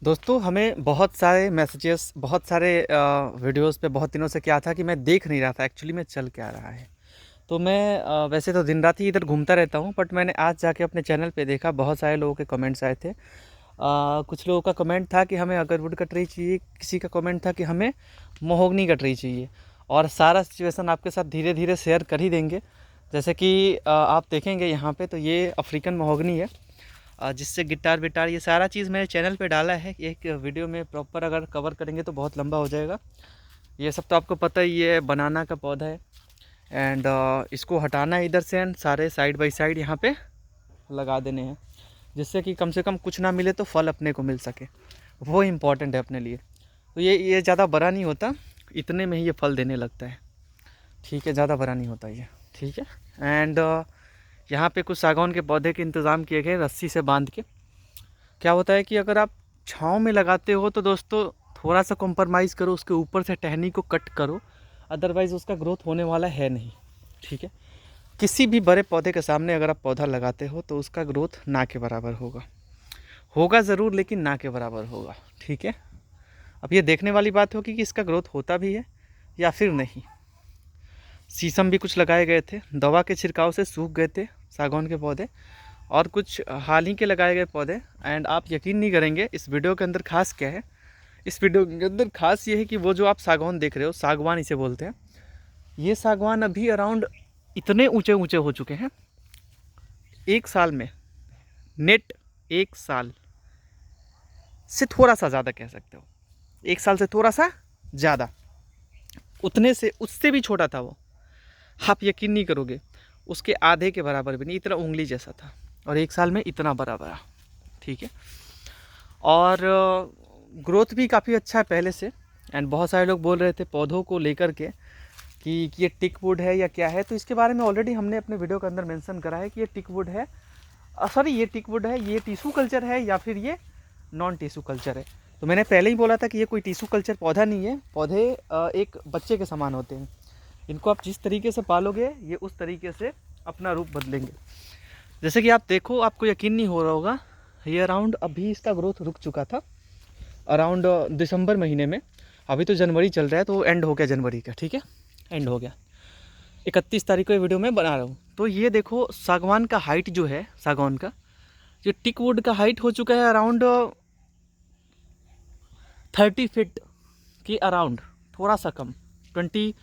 दोस्तों हमें बहुत सारे मैसेजेस बहुत सारे वीडियोस पे बहुत दिनों से क्या था कि मैं देख नहीं रहा था एक्चुअली में चल क्या रहा है। तो मैं वैसे तो दिन रात ही इधर घूमता रहता हूँ, बट मैंने आज जाके अपने चैनल पे देखा, बहुत सारे लोगों के कमेंट्स आए थे। कुछ लोगों का कमेंट था कि हमें अगरवुड का ट्री चाहिए, किसी का कमेंट था कि हमें महोगनी का ट्री चाहिए। और सारा सिचुएशन आपके साथ धीरे धीरे शेयर कर ही देंगे। जैसे कि आप देखेंगे यहाँ पे तो ये अफ्रीकन महोगनी है, जिससे गिटार विटार ये सारा चीज़ मेरे चैनल पे डाला है। एक वीडियो में प्रॉपर अगर कवर करेंगे तो बहुत लंबा हो जाएगा। ये सब तो आपको पता ही है, बनाना का पौधा है। एंड इसको हटाना है इधर से, एंड सारे साइड बाय साइड यहाँ पे लगा देने हैं, जिससे कि कम से कम कुछ ना मिले तो फल अपने को मिल सके। वो इम्पॉर्टेंट है अपने लिए। तो ये ज़्यादा बड़ा नहीं होता, इतने में ही ये फल देने लगता है। ठीक है, ज़्यादा बड़ा नहीं होता ये। ठीक है। एंड यहाँ पे कुछ सागौन के पौधे के इंतज़ाम किए गए रस्सी से बांध के। क्या होता है कि अगर आप छाँव में लगाते हो तो दोस्तों थोड़ा सा कॉम्प्रोमाइज़ करो, उसके ऊपर से टहनी को कट करो, अदरवाइज़ उसका ग्रोथ होने वाला है नहीं। ठीक है। किसी भी बड़े पौधे के सामने अगर आप पौधा लगाते हो तो उसका ग्रोथ ना के बराबर होगा। होगा ज़रूर, लेकिन ना के बराबर होगा। ठीक है। अब ये देखने वाली बात होगी कि इसका ग्रोथ होता भी है या फिर नहीं। शीशम भी कुछ लगाए गए थे, दवा के छिड़काव से सूख गए थे सागौन के पौधे, और कुछ हाल ही के लगाए गए पौधे। एंड आप यकीन नहीं करेंगे इस वीडियो के अंदर खास क्या है। इस वीडियो के अंदर खास ये है कि वो जो आप सागौन देख रहे हो, सागवान इसे बोलते हैं, ये सागवान अभी अराउंड इतने ऊंचे ऊंचे हो चुके हैं एक साल में, नेट एक साल से थोड़ा सा ज़्यादा कह सकते हो, एक साल से थोड़ा सा ज़्यादा, उतने से उससे भी छोटा था वो। आप यकीन नहीं करोगे, उसके आधे के बराबर भी नहीं, इतना उंगली जैसा था, और एक साल में इतना बड़ा बड़ा। ठीक है। और ग्रोथ भी काफ़ी अच्छा है पहले से। एंड बहुत सारे लोग बोल रहे थे पौधों को लेकर के कि ये टिक वुड है या क्या है, तो इसके बारे में ऑलरेडी हमने अपने वीडियो के अंदर मेंशन करा है कि ये टिक वुड है, सॉरी ये टिक वुड है, ये टिश्यू कल्चर है या फिर ये नॉन टिश्यू कल्चर है। तो मैंने पहले ही बोला था कि ये कोई टिश्यू कल्चर पौधा नहीं है। पौधे एक बच्चे के समान होते हैं, इनको आप जिस तरीके से पालोगे ये उस तरीके से अपना रूप बदलेंगे। जैसे कि आप देखो, आपको यकीन नहीं हो रहा होगा, ये अराउंड अभी इसका ग्रोथ रुक चुका था अराउंड दिसंबर महीने में। अभी तो जनवरी चल रहा है, तो एंड हो गया जनवरी का। ठीक है, एंड हो गया। 31 तारीख को ये वीडियो मैं बना रहा हूँ। तो ये देखो सागवान का हाइट जो है, सागवान का जो टिक वुड का हाइट हो चुका है अराउंड 30 फीट के अराउंड, थोड़ा सा कम, 28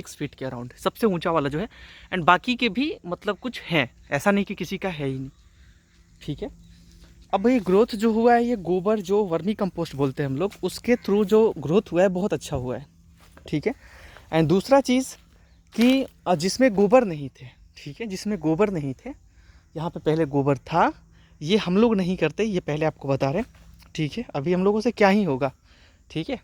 फीट के अराउंड सबसे ऊंचा वाला जो है। एंड बाकी के भी मतलब कुछ हैं, ऐसा नहीं कि किसी का है ही नहीं। ठीक है। अब ये ग्रोथ जो हुआ है, ये गोबर जो वर्मी कंपोस्ट बोलते हैं हम लोग, उसके थ्रू जो ग्रोथ हुआ है बहुत अच्छा हुआ है। ठीक है। एंड दूसरा चीज़ कि जिसमें गोबर नहीं थे, ठीक है, जिसमें गोबर नहीं थे, यहाँ पे पहले गोबर था, ये हम लोग नहीं करते, ये पहले आपको बता रहे हैं। ठीक है। अभी हम लोगों से क्या ही होगा। ठीक है।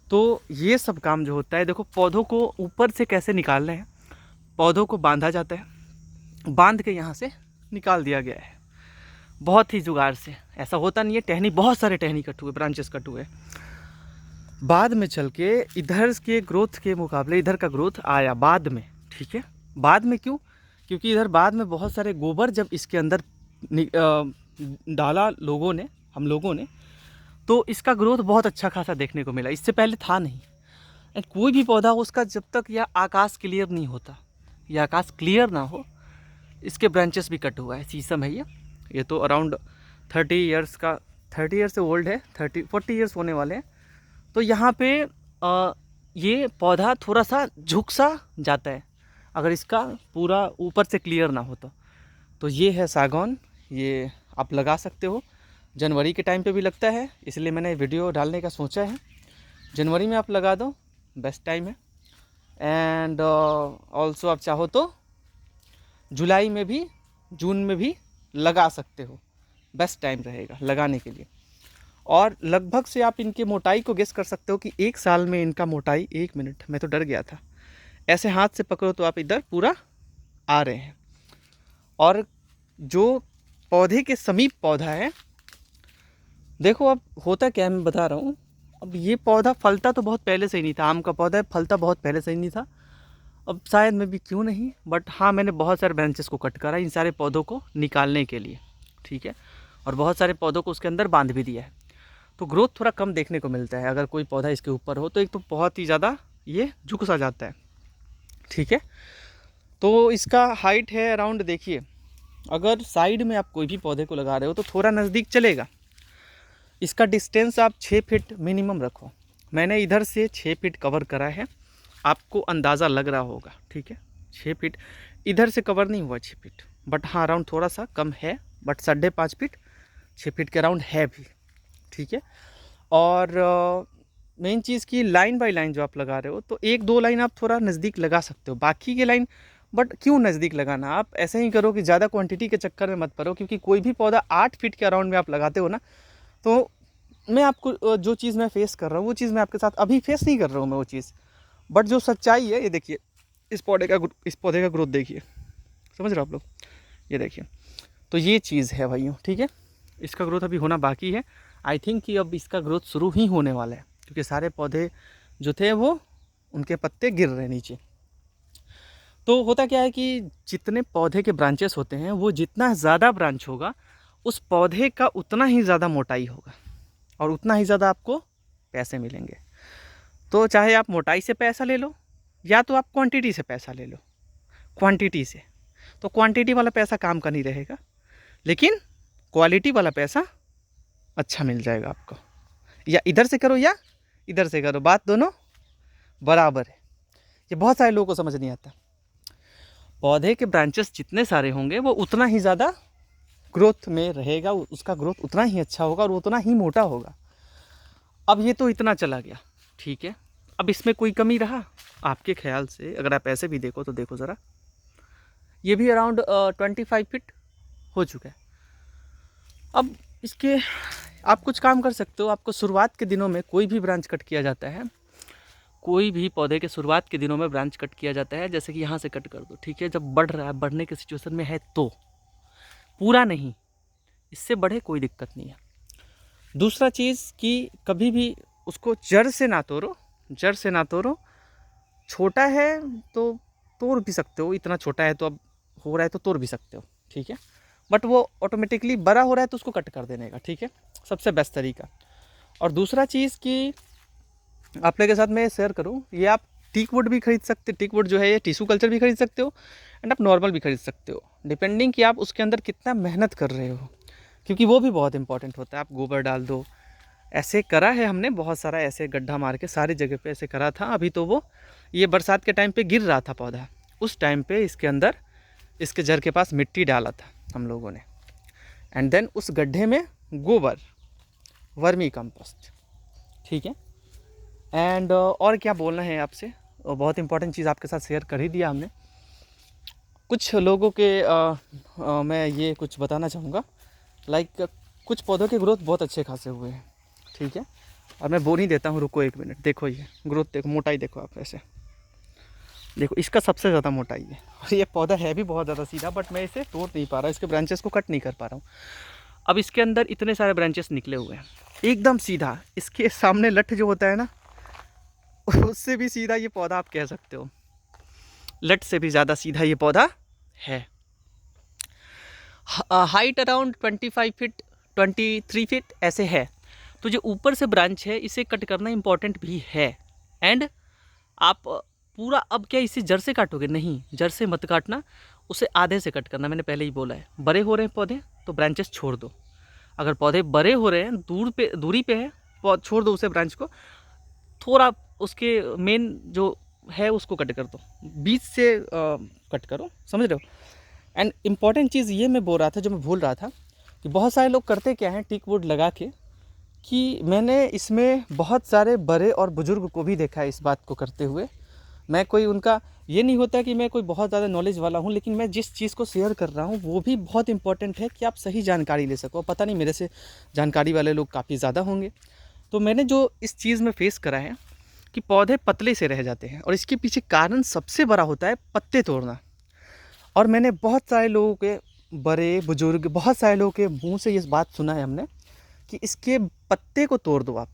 तो ये सब काम जो होता है, देखो पौधों को ऊपर से कैसे निकालना है। पौधों को बांधा जाता है, बांध के यहाँ से निकाल दिया गया है बहुत ही जुगाड़ से। ऐसा होता नहीं है, टहनी बहुत सारे टहनी कट हुए, ब्रांचेस कट हुए, बाद में चल के इधर के ग्रोथ के मुकाबले इधर का ग्रोथ आया बाद में। ठीक है। बाद में क्यों? क्योंकि इधर बाद में बहुत सारे गोबर जब इसके अंदर डाला लोगों ने, हम लोगों ने, तो इसका ग्रोथ बहुत अच्छा खासा देखने को मिला। इससे पहले था नहीं। एंड कोई भी पौधा उसका जब तक यह आकाश क्लियर नहीं होता, यह आकाश क्लियर ना हो, इसके ब्रांचेस भी कट हुआ है। शीशम है ये तो अराउंड 30 ईयर्स का, 30 ईयर्स से ओल्ड है, 40 ईयर्स होने वाले हैं। तो यहाँ पे ये पौधा थोड़ा सा झुक सा जाता है अगर इसका पूरा ऊपर से क्लियर ना हो तो ये है सागौन, ये आप लगा सकते हो। जनवरी के टाइम पे भी लगता है, इसलिए मैंने वीडियो डालने का सोचा है। जनवरी में आप लगा दो, बेस्ट टाइम है। एंड ऑल्सो आप चाहो तो जुलाई में भी, जून में भी लगा सकते हो, बेस्ट टाइम रहेगा लगाने के लिए। और लगभग से आप इनके मोटाई को गेस कर सकते हो कि एक साल में इनका मोटाई, 1 मिनट मैं तो डर गया था, ऐसे हाथ से पकड़ो तो आप इधर पूरा आ रहे हैं। और जो पौधे के समीप पौधा है, देखो अब होता क्या है मैं बता रहा हूँ। अब ये पौधा फलता तो बहुत पहले से ही नहीं था, आम का पौधा है, फलता बहुत पहले से ही नहीं था। अब शायद मैं भी क्यों नहीं, बट हाँ मैंने बहुत सारे ब्रांचेस को कट करा इन सारे पौधों को निकालने के लिए। ठीक है। और बहुत सारे पौधों को उसके अंदर बांध भी दिया है। तो ग्रोथ थोड़ा कम देखने को मिलता है। अगर कोई पौधा इसके ऊपर हो तो एक तो बहुत ही ज़्यादा ये झुक सा जाता है, ठीक है। तो इसका हाइट है अराउंड, देखिए अगर साइड में आप कोई भी पौधे को लगा रहे हो तो थोड़ा नज़दीक चलेगा। इसका डिस्टेंस आप 6 फीट मिनिमम रखो। मैंने इधर से 6 फीट कवर करा है, आपको अंदाज़ा लग रहा होगा, ठीक है। 6 फीट इधर से कवर नहीं हुआ 6 फीट, बट हाँ अराउंड थोड़ा सा कम है, बट 5.5 फीट 6 फीट के अराउंड है भी, ठीक है। और मेन चीज़ की लाइन बाय लाइन जो आप लगा रहे हो तो 1-2 लाइन आप थोड़ा नज़दीक लगा सकते हो, बाकी के लाइन बट क्यों नज़दीक लगाना, आप ऐसे ही करो कि ज़्यादा क्वांटिटी के चक्कर में मत पड़ो। क्योंकि कोई भी पौधा 8 फीट के अराउंड में आप लगाते हो ना, तो मैं आपको जो चीज़ मैं फेस कर रहा हूँ वो चीज़ मैं आपके साथ अभी फेस नहीं कर रहा हूँ मैं वो चीज़, बट जो सच्चाई है ये देखिए, इस पौधे का ग्रोथ देखिए, समझ रहे हो आप लोग, ये देखिए। तो ये चीज़ है भाइयों, ठीक है। इसका ग्रोथ अभी होना बाकी है। आई थिंक कि अब इसका ग्रोथ शुरू ही होने वाला है, क्योंकि सारे पौधे जो थे वो उनके पत्ते गिर रहे नीचे। तो होता क्या है कि जितने पौधे के ब्रांचेस होते हैं वो जितना ज़्यादा ब्रांच होगा उस पौधे का उतना ही ज़्यादा मोटाई होगा और उतना ही ज़्यादा आपको पैसे मिलेंगे। तो चाहे आप मोटाई से पैसा ले लो या तो आप क्वांटिटी से पैसा ले लो। क्वांटिटी से तो क्वांटिटी वाला पैसा काम का नहीं रहेगा, लेकिन क्वालिटी वाला पैसा अच्छा मिल जाएगा आपको। या इधर से करो या इधर से करो, बात दोनों बराबर है। ये बहुत सारे लोगों को समझ नहीं आता। पौधे के ब्रांचेस जितने सारे होंगे वो उतना ही ज़्यादा ग्रोथ में रहेगा, उसका ग्रोथ उतना ही अच्छा होगा और उतना ही मोटा होगा। अब ये तो इतना चला गया, ठीक है। अब इसमें कोई कमी रहा आपके ख्याल से? अगर आप ऐसे भी देखो तो देखो ज़रा, ये भी अराउंड 25 फीट हो चुका है। अब इसके आप कुछ काम कर सकते हो। आपको शुरुआत के दिनों में कोई भी ब्रांच कट किया जाता है, कोई भी पौधे के शुरुआत के दिनों में ब्रांच कट किया जाता है, जैसे कि यहाँ से कट कर दो, ठीक है। जब बढ़ रहा है, बढ़ने के सिचुएशन में है तो, पूरा नहीं, इससे बढ़े कोई दिक्कत नहीं है। दूसरा चीज़ कि कभी भी उसको जड़ से ना तोड़ो, जड़ से ना तोड़ो। छोटा है तो तोड़ भी सकते हो, इतना छोटा है तो अब हो रहा है तो तोड़ भी सकते हो, ठीक है। बट वो ऑटोमेटिकली बड़ा हो रहा है तो उसको कट कर देने का, ठीक है, सबसे बेस्ट तरीका। और दूसरा चीज़ कि आप लोगों के साथ मैं शेयर करूं, ये आप टीक वुड भी खरीद सकते, टीक वुड जो है ये टिश्यू कल्चर भी खरीद सकते हो एंड आप नॉर्मल भी खरीद सकते हो, डिपेंडिंग कि आप उसके अंदर कितना मेहनत कर रहे हो, क्योंकि वो भी बहुत इंपॉर्टेंट होता है। आप गोबर डाल दो, ऐसे करा है हमने बहुत सारा, ऐसे गड्ढा मार के सारी जगह पे ऐसे करा था। अभी तो वो ये बरसात के टाइम पे गिर रहा था पौधा, उस टाइम पे इसके अंदर इसके जड़ के पास मिट्टी डाला था हम लोगों ने, एंड देन उस गड्ढे में गोबर, वर्मी कंपोस्ट, ठीक है। एंड और क्या बोलना है आपसे, बहुत इंपॉर्टेंट चीज़ आपके साथ शेयर कर ही दिया हमने। कुछ लोगों के मैं ये कुछ बताना चाहूँगा, लाइक कुछ पौधों के ग्रोथ बहुत अच्छे खासे हुए हैं, ठीक है। और मैं बोल ही देता हूँ, रुको 1 मिनट। देखो ये ग्रोथ देखो, मोटाई देखो आप, ऐसे देखो, इसका सबसे ज़्यादा मोटाई है। और ये पौधा है भी बहुत ज़्यादा सीधा, बट मैं इसे तोड़ नहीं पा रहा, इसके ब्रांचेस को कट नहीं कर पा रहा हूँ। अब इसके अंदर इतने सारे ब्रांचेस निकले हुए हैं, एकदम सीधा। इसके सामने लठ जो होता है ना, उससे भी सीधा ये पौधा आप कह सकते हो, लठ से भी ज़्यादा सीधा ये पौधा है। हाइट अराउंड 25 फीट 23 फीट ऐसे है। तो जो ऊपर से ब्रांच है इसे कट करना इम्पॉर्टेंट भी है। एंड आप पूरा, अब क्या इसे जड़ से काटोगे? नहीं, जड़ से मत काटना, उसे आधे से कट करना। मैंने पहले ही बोला है, बड़े हो रहे हैं पौधे तो ब्रांचेस छोड़ दो। अगर पौधे बड़े हो रहे हैं, दूरी पे है, छोड़ दो उसे, ब्रांच को थोड़ा उसके मेन जो है उसको कट कर दो, बीच से कट करो, समझ रहे हो। एंड इम्पॉर्टेंट चीज़ ये मैं बोल रहा था, जो मैं भूल रहा था, कि बहुत सारे लोग करते क्या हैं टीक वुड लगा के, कि मैंने इसमें बहुत सारे बड़े और बुज़ुर्ग को भी देखा है इस बात को करते हुए। मैं कोई उनका ये नहीं होता कि मैं कोई बहुत ज़्यादा नॉलेज वाला हूँ, लेकिन मैं जिस चीज़ को शेयर कर रहा हूँ वो भी बहुत इंपॉर्टेंट है कि आप सही जानकारी ले सको। पता नहीं मेरे से जानकारी वाले लोग काफ़ी ज़्यादा होंगे। तो मैंने जो इस चीज़ में फेस करा है कि पौधे पतले से रह जाते हैं, और इसके पीछे कारण सबसे बड़ा होता है पत्ते तोड़ना। और मैंने बहुत सारे लोगों के, बड़े बुजुर्ग, बहुत सारे लोगों के मुंह से ये बात सुना है हमने कि इसके पत्ते को तोड़ दो, आप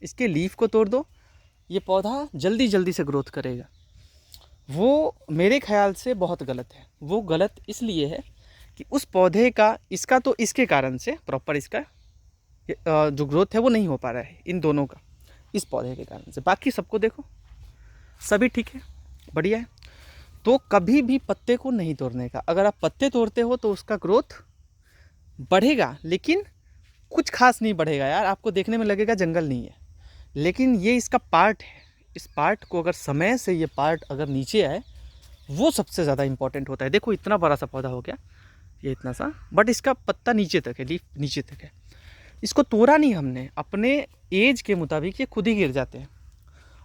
इसके लीफ को तोड़ दो, ये पौधा जल्दी जल्दी से ग्रोथ करेगा। वो मेरे ख्याल से बहुत गलत है। वो गलत इसलिए है कि उस पौधे का, इसका तो इसके कारण से प्रॉपर इसका जो ग्रोथ है वो नहीं हो पा रहा है इन दोनों का, इस पौधे के कारण से। बाकी सबको देखो, सभी ठीक है, बढ़िया है। तो कभी भी पत्ते को नहीं तोड़ने का। अगर आप पत्ते तोड़ते हो तो उसका ग्रोथ बढ़ेगा, लेकिन कुछ खास नहीं बढ़ेगा यार, आपको देखने में लगेगा जंगल नहीं है, लेकिन ये इसका पार्ट है। इस पार्ट को अगर समय से ये पार्ट अगर नीचे आए, वो सबसे ज़्यादा इंपॉर्टेंट होता है। देखो इतना बड़ा सा पौधा हो गया, ये इतना सा, बट इसका पत्ता नीचे तक है, लीफ नीचे तक है। इसको तोड़ा नहीं हमने, अपने एज के मुताबिक ये खुद ही गिर जाते हैं,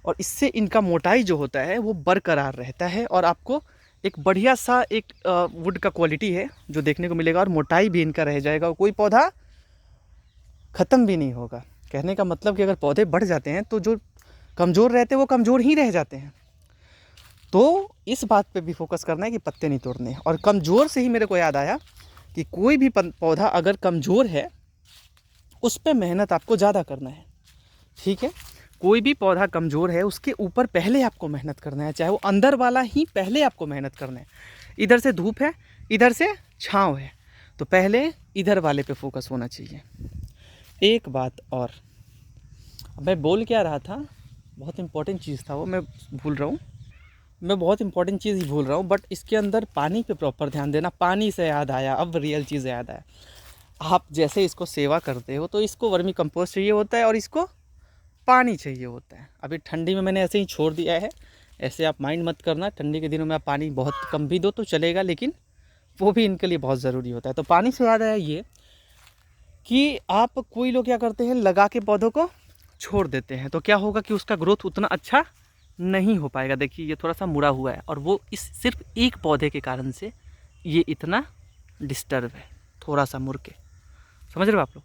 और इससे इनका मोटाई जो होता है वो बरकरार रहता है, और आपको एक बढ़िया सा एक वुड का क्वालिटी है जो देखने को मिलेगा, और मोटाई भी इनका रह जाएगा, और कोई पौधा ख़त्म भी नहीं होगा। कहने का मतलब कि अगर पौधे बढ़ जाते हैं तो जो कमज़ोर रहते हैं वो कमज़ोर ही रह जाते हैं। तो इस बात पे भी फोकस करना है कि पत्ते नहीं तोड़ने हैं। और कमज़ोर से ही मेरे को याद आया कि कोई भी पौधा अगर कमज़ोर है उस पर मेहनत आपको ज़्यादा करना है, ठीक है। कोई भी पौधा कमज़ोर है उसके ऊपर पहले आपको मेहनत करना है, चाहे वो अंदर वाला ही पहले आपको मेहनत करना है। इधर से धूप है, इधर से छाँव है, तो पहले इधर वाले पे फोकस होना चाहिए। एक बात और, मैं बोल क्या रहा था, बहुत इंपॉर्टेंट चीज़ था वो, मैं भूल रहा हूँ, मैं बहुत इंपॉर्टेंट चीज़ ही भूल रहा हूँ, बट इसके अंदर पानी पे प्रॉपर ध्यान देना। पानी से याद आया, अब रियल चीज़ याद आया। आप जैसे इसको सेवा करते हो तो इसको वर्मी कंपोस्ट चाहिए होता है और इसको पानी चाहिए होता है। अभी ठंडी में मैंने ऐसे ही छोड़ दिया है, ऐसे आप माइंड मत करना। ठंडी के दिनों में आप पानी बहुत कम भी दो तो चलेगा, लेकिन वो भी इनके लिए बहुत ज़रूरी होता है। तो पानी से याद आया ये कि आप, कोई लोग क्या करते हैं, लगा के पौधों को छोड़ देते हैं, तो क्या होगा कि उसका ग्रोथ उतना अच्छा नहीं हो पाएगा। देखिए ये थोड़ा सा मुड़ा हुआ है, और वो इस सिर्फ एक पौधे के कारण से ये इतना डिस्टर्ब है, थोड़ा सा मुड़ के, समझ रहे हो आप लोग।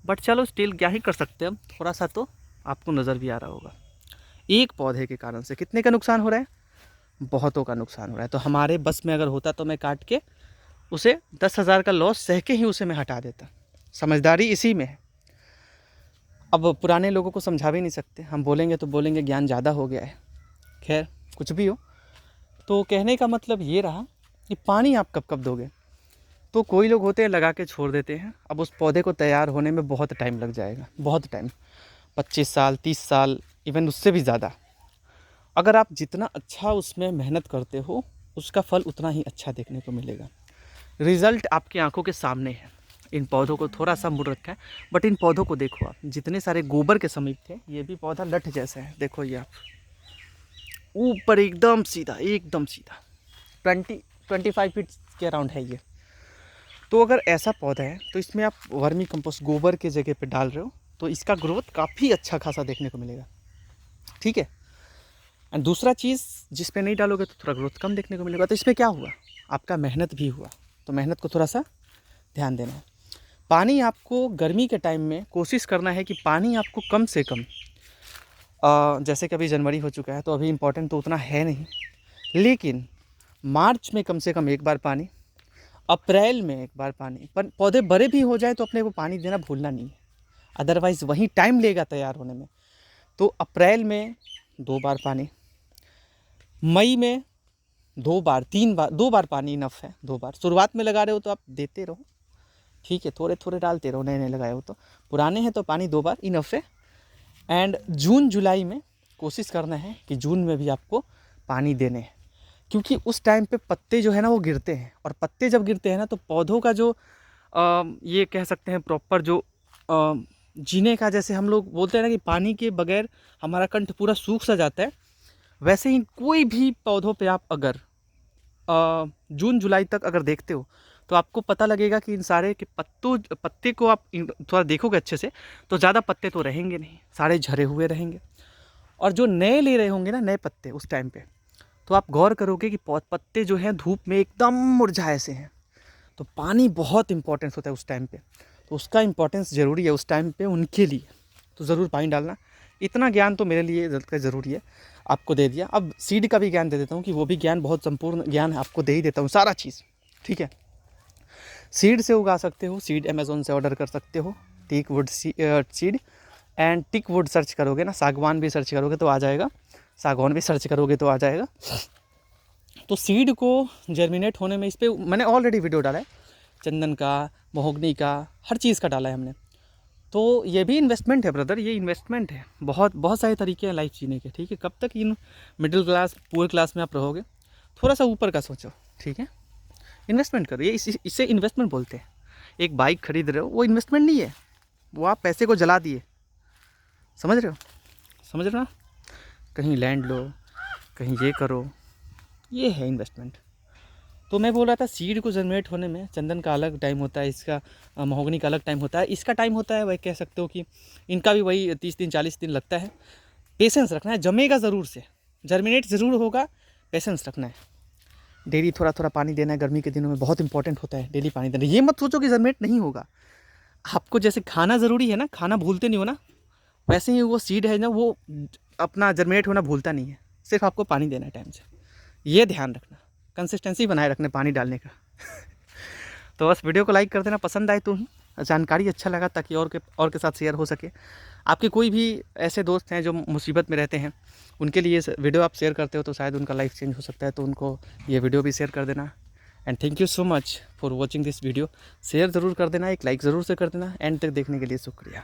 बट चलो स्टिल क्या ही कर सकते हैं हम, थोड़ा सा तो आपको नज़र भी आ रहा होगा। एक पौधे के कारण से कितने का नुकसान हो रहा है, बहुतों का नुकसान हो रहा है। तो हमारे बस में अगर होता तो मैं काट के उसे 10,000 का लॉस सह के ही उसे मैं हटा देता। समझदारी इसी में है। अब पुराने लोगों को समझा भी नहीं सकते, हम बोलेंगे तो बोलेंगे ज्ञान ज़्यादा हो गया है। खैर कुछ भी हो, तो कहने का मतलब ये रहा कि पानी आप कब कब दोगे। तो कोई लोग होते हैं लगा के छोड़ देते हैं, अब उस पौधे को तैयार होने में बहुत टाइम लग जाएगा, बहुत टाइम, 25 साल 30 साल, इवन उससे भी ज़्यादा। अगर आप जितना अच्छा उसमें मेहनत करते हो उसका फल उतना ही अच्छा देखने को मिलेगा। रिज़ल्ट आपकी आंखों के सामने है। इन पौधों को थोड़ा सा मुड़ रखा है, बट इन पौधों को देखो आप, जितने सारे गोबर के समीप थे, ये भी पौधा लठ जैसा है। देखो ये आप, ऊपर एकदम सीधा, एकदम सीधा 25 फीट के अराउंड है ये। तो अगर ऐसा पौधा है तो इसमें आप वर्मी कंपोस्ट गोबर के जगह पे डाल रहे हो, तो इसका ग्रोथ काफ़ी अच्छा खासा देखने को मिलेगा, ठीक है। एंड दूसरा चीज़, जिस पे नहीं डालोगे तो थोड़ा ग्रोथ कम देखने को मिलेगा। तो इसमें क्या हुआ, आपका मेहनत भी हुआ, तो मेहनत को थोड़ा सा ध्यान देना है। पानी आपको गर्मी के टाइम में कोशिश करना है कि पानी आपको कम से कम, जैसे कि अभी जनवरी हो चुका है तो अभी इम्पोर्टेंट तो उतना है नहीं, लेकिन मार्च में कम से कम एक बार पानी, अप्रैल में एक बार पानी। पर पौधे बड़े भी हो जाए तो अपने को पानी देना भूलना नहीं है, अदरवाइज़ वहीं टाइम लेगा तैयार होने में। तो अप्रैल में 2 बार पानी, मई में 2 बार, 3 बार, 2 बार पानी इनफ है। 2 बार शुरुआत में लगा रहे हो तो आप देते रहो, ठीक है, थोड़े थोड़े डालते रहो, नए नए लगाए हो तो। पुराने हैं तो पानी 2 बार इनफ है। एंड जून जुलाई में कोशिश करना है कि जून में भी आपको पानी देने हैं, क्योंकि उस टाइम पे पत्ते जो है ना वो गिरते हैं, और पत्ते जब गिरते हैं ना तो पौधों का जो ये कह सकते हैं प्रॉपर जो जीने का, जैसे हम लोग बोलते हैं ना कि पानी के बगैर हमारा कंठ पूरा सूख सा जाता है, वैसे ही कोई भी पौधों पे आप अगर जून जुलाई तक अगर देखते हो तो आपको पता लगेगा कि इन सारे के पत्ते को आप थोड़ा देखोगे अच्छे से तो ज़्यादा पत्ते तो रहेंगे नहीं, सारे झरे हुए रहेंगे। और जो नए ले रहे होंगे ना, नए पत्ते उस टाइम पे, तो आप गौर करोगे कि पत्ते जो हैं धूप में एकदम मुरझाए से हैं। तो पानी बहुत इंपॉर्टेंस होता है उस टाइम पे, तो उसका इंपॉर्टेंस ज़रूरी है उस टाइम पे उनके लिए, तो ज़रूर पानी डालना। इतना ज्ञान तो मेरे लिए ज़रूरी है, आपको दे दिया। अब सीड का भी ज्ञान दे देता हूँ कि वो भी ज्ञान बहुत संपूर्ण ज्ञान आपको दे ही देता हूँ, सारा चीज़, ठीक है। सीड से उगा सकते हो, सीड अमेज़ोन से ऑर्डर कर सकते हो, teak wood seed. And teak wood search करोगे ना, सागवान भी सर्च करोगे तो आ जाएगा, सागवान भी सर्च करोगे तो आ जाएगा। तो सीड को जर्मिनेट होने में, इस पर मैंने ऑलरेडी वीडियो डाला है, चंदन का, महोगनी का, हर चीज़ का डाला है हमने। तो ये भी इन्वेस्टमेंट है ब्रदर, ये इन्वेस्टमेंट है। बहुत बहुत सारे तरीके हैं लाइफ जीने के, ठीक है। कब तक in middle class poor class में आप रहोगे? थोड़ा सा ऊपर का सोचो, ठीक है। इन्वेस्टमेंट करो, ये इसे इन्वेस्टमेंट बोलते हैं। एक बाइक खरीद रहे हो, वो इन्वेस्टमेंट नहीं है, वो आप पैसे को जला दिए, समझ रहे हो? समझ रहे हो ना? कहीं लैंड लो, कहीं ये करो, ये है इन्वेस्टमेंट। तो मैं बोल रहा था सीड को जनरेट होने में चंदन का अलग टाइम होता है, इसका महोगनी का अलग टाइम होता है, इसका टाइम होता है, वही कह सकते हो कि इनका भी वही 30 दिन 40 दिन लगता है। पेशेंस रखना है, जमेगा ज़रूर से, जर्मिनेट ज़रूर होगा, पेशेंस रखना है। डेली थोड़ा थोड़ा पानी देना है, गर्मी के दिनों में बहुत इंपॉर्टेंट होता है डेली पानी देना। ये मत सोचो कि जर्मिनेट नहीं होगा, आपको जैसे खाना ज़रूरी है ना, खाना भूलते नहीं हो ना, वैसे ही वो सीड है ना, वो अपना जर्मिनेट होना भूलता नहीं है, सिर्फ आपको पानी देना है टाइम से। ये ध्यान रखना, कंसिस्टेंसी बनाए रखने पानी डालने का। तो बस वीडियो को लाइक कर देना पसंद आए तो ही, जानकारी अच्छा लगा ताकि और के साथ शेयर हो सके। आपके कोई भी ऐसे दोस्त हैं जो मुसीबत में रहते हैं, उनके लिए वीडियो आप शेयर करते हो तो शायद उनका लाइफ चेंज हो सकता है, तो उनको ये वीडियो भी शेयर कर देना। And thank you so much for watching this video. Share ज़रूर कर देना, एक लाइक ज़रूर से कर देना। एंड तक देखने के लिए शुक्रिया।